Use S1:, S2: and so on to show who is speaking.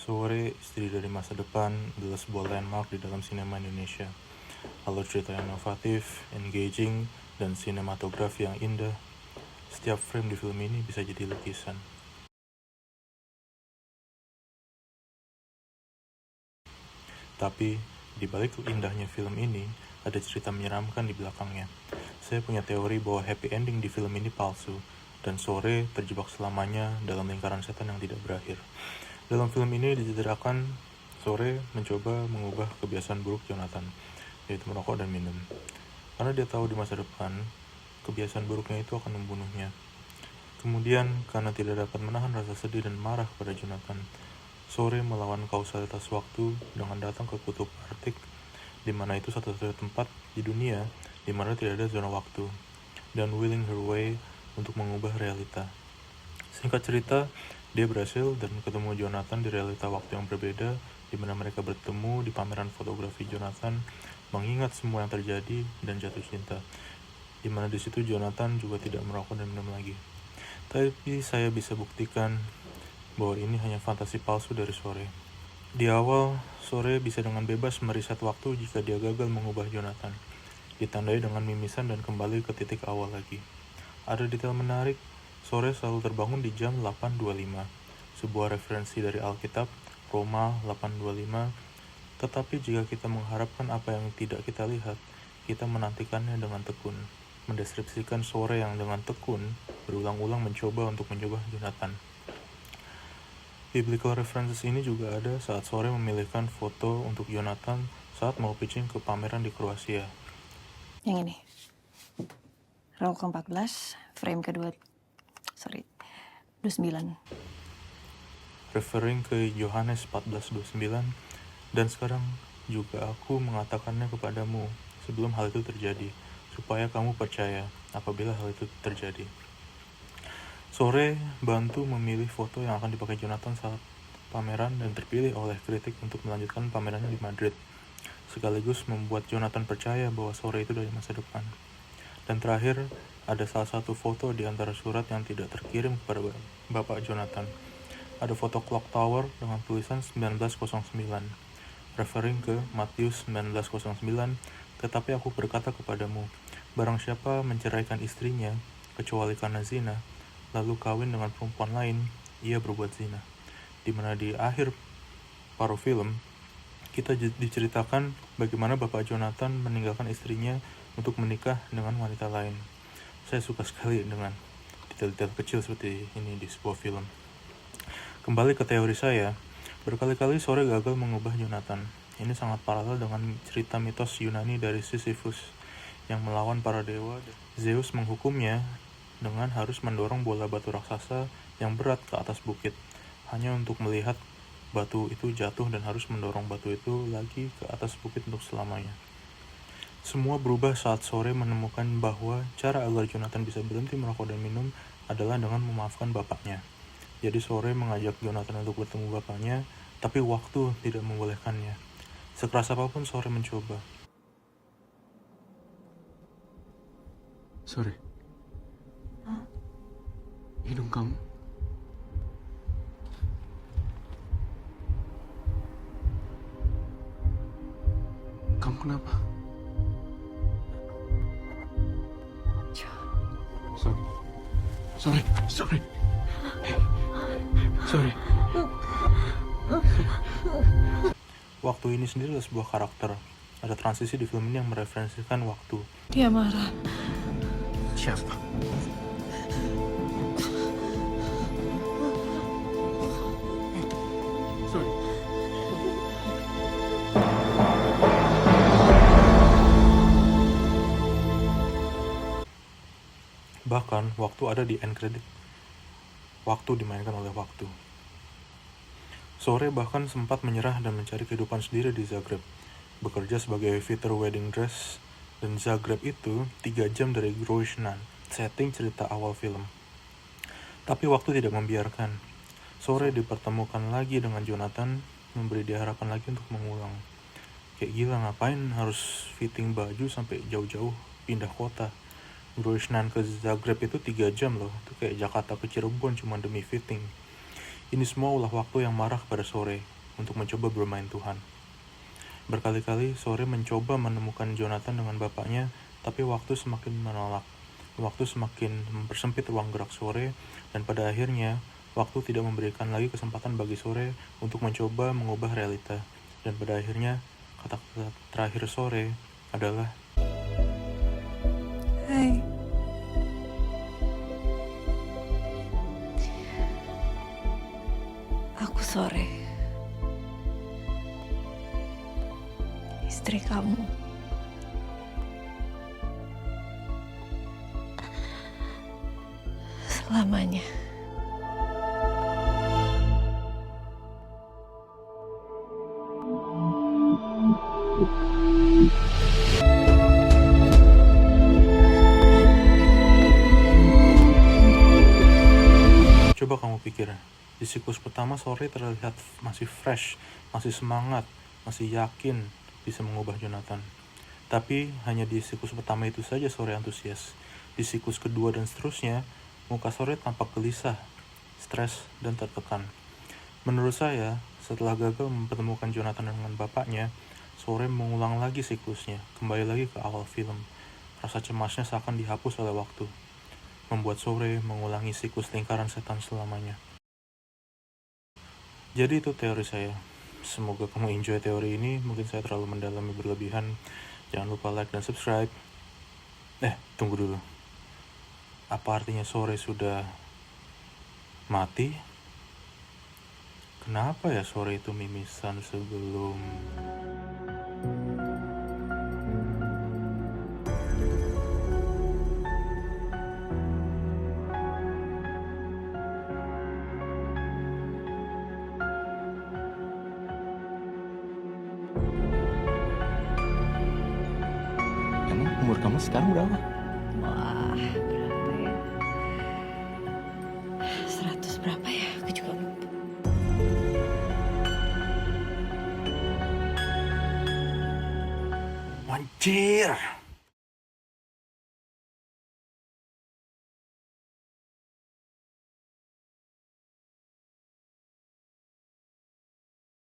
S1: Sore, Istri dari Masa Depan adalah sebuah landmark di dalam sinema Indonesia. Alur cerita yang inovatif, engaging, dan sinematografi yang indah. Setiap frame di film ini bisa jadi lukisan. Tapi, di balik indahnya film ini, ada cerita menyeramkan di belakangnya. Saya punya teori bahwa happy ending di film ini palsu, dan Sore terjebak selamanya dalam lingkaran setan yang tidak berakhir. Dalam film ini diceritakan Sore mencoba mengubah kebiasaan buruk Jonathan, yaitu merokok dan minum. Karena dia tahu di masa depan, kebiasaan buruknya itu akan membunuhnya. Kemudian, karena tidak dapat menahan rasa sedih dan marah kepada Jonathan, Sore melawan kausalitas waktu dengan datang ke kutub Arktik, di mana itu satu-satunya tempat di dunia di mana tidak ada zona waktu, dan willing her way untuk mengubah realita. Singkat cerita, dia berhasil dan ketemu Jonathan di realita waktu yang berbeda, di mana mereka bertemu di pameran fotografi Jonathan, mengingat semua yang terjadi dan jatuh cinta, di mana di situ Jonathan juga tidak merokok dan minum lagi. Tapi saya bisa buktikan bahwa ini hanya fantasi palsu dari Sore. Di awal, Sore bisa dengan bebas meriset waktu jika dia gagal mengubah Jonathan, ditandai dengan mimisan dan kembali ke titik awal lagi. Ada detail menarik, Sore selalu terbangun di jam 8.25, sebuah referensi dari Alkitab, Roma 8.25, tetapi jika kita mengharapkan apa yang tidak kita lihat, kita menantikannya dengan tekun, mendeskripsikan Sore yang dengan tekun berulang-ulang mencoba untuk menyubah Jonathan. Biblical references ini juga ada saat Sore memilihkan foto untuk Jonathan saat mau pitching ke pameran di Kroasia.
S2: Yang ini. Roll ke-14, frame ke-29.
S1: Referring ke Yohanes 14:29, dan sekarang juga aku mengatakannya kepadamu sebelum hal itu terjadi, supaya kamu percaya apabila hal itu terjadi. Sore bantu memilih foto yang akan dipakai Jonathan saat pameran dan terpilih oleh kritik untuk melanjutkan pamerannya di Madrid, sekaligus membuat Jonathan percaya bahwa Sore itu dari masa depan. Dan terakhir, ada salah satu foto di antara surat yang tidak terkirim kepada Bapak Jonathan. Ada foto clock tower dengan tulisan 1909, referring ke Matius 1909, tetapi aku berkata kepadamu, barang siapa menceraikan istrinya, kecuali karena zina, lalu kawin dengan perempuan lain, ia berbuat zina. Dimana di akhir paruh film, kita diceritakan bagaimana Bapak Jonathan meninggalkan istrinya untuk menikah dengan wanita lain. Saya suka sekali dengan detail-detail kecil seperti ini di sebuah film. Kembali ke teori saya, berkali-kali Sore gagal mengubah Jonathan. Ini sangat paralel dengan cerita mitos Yunani dari Sisyphus yang melawan para dewa. Zeus menghukumnya dengan harus mendorong bola batu raksasa yang berat ke atas bukit, hanya untuk melihat batu itu jatuh dan harus mendorong batu itu lagi ke atas bukit untuk selamanya. Semua berubah saat Sore menemukan bahwa cara agar Jonathan bisa berhenti merokok dan minum adalah dengan memaafkan bapaknya. Jadi Sore mengajak Jonathan untuk bertemu bapaknya, tapi waktu tidak membolehkannya. Sekeras apapun Sore mencoba.
S3: Sore. Hidung kamu. Kamu kenapa? Sore.
S1: Waktu ini sendiri adalah sebuah karakter. Ada transisi di film ini yang mereferensikan waktu.
S2: Dia marah.
S3: Siapa? Sore.
S1: Bahkan, waktu ada di end credit. Waktu dimainkan oleh waktu. Sore bahkan sempat menyerah dan mencari kehidupan sendiri di Zagreb, bekerja sebagai fitter wedding dress, dan Zagreb itu 3 jam dari Groznan, setting cerita awal film. Tapi waktu tidak membiarkan. Sore dipertemukan lagi dengan Jonathan, memberi dia harapan lagi untuk mengulang. Kayak gila, ngapain harus fitting baju sampai jauh-jauh pindah kota. Groznan ke Zagreb itu 3 jam loh, itu kayak Jakarta ke Cirebon cuma demi fitting. Ini semua ulah waktu yang marah pada sore untuk mencoba bermain Tuhan. Berkali-kali sore mencoba menemukan Jonathan dengan bapaknya, tapi waktu semakin menolak. Waktu semakin mempersempit ruang gerak sore, dan pada akhirnya waktu tidak memberikan lagi kesempatan bagi sore untuk mencoba mengubah realita. Dan pada akhirnya kata-kata terakhir sore adalah,
S2: Hai. Aku Sore. Istri kamu. Selamanya.
S1: coba kamu pikir, di siklus pertama sore terlihat masih fresh, masih semangat, masih yakin bisa mengubah Jonathan. Tapi hanya di siklus pertama itu saja sore antusias. Di siklus kedua dan seterusnya, muka sore tampak gelisah, stres, dan tertekan. Menurut saya, setelah gagal mempertemukan Jonathan dengan bapaknya, sore mengulang lagi siklusnya, kembali lagi ke awal film. Rasa cemasnya seakan dihapus oleh waktu, membuat sore mengulangi siklus lingkaran setan selamanya. Jadi itu teori saya. Semoga kamu enjoy teori ini. Mungkin saya terlalu mendalami berlebihan. Jangan lupa like dan subscribe. Tunggu dulu. Apa artinya sore sudah mati? Kenapa ya sore itu mimisan sebelum...
S3: Emang umur kamu sekarang berapa?
S2: Wah, berapa ya? 100 berapa ya? Aku juga lupa.
S1: Anjir!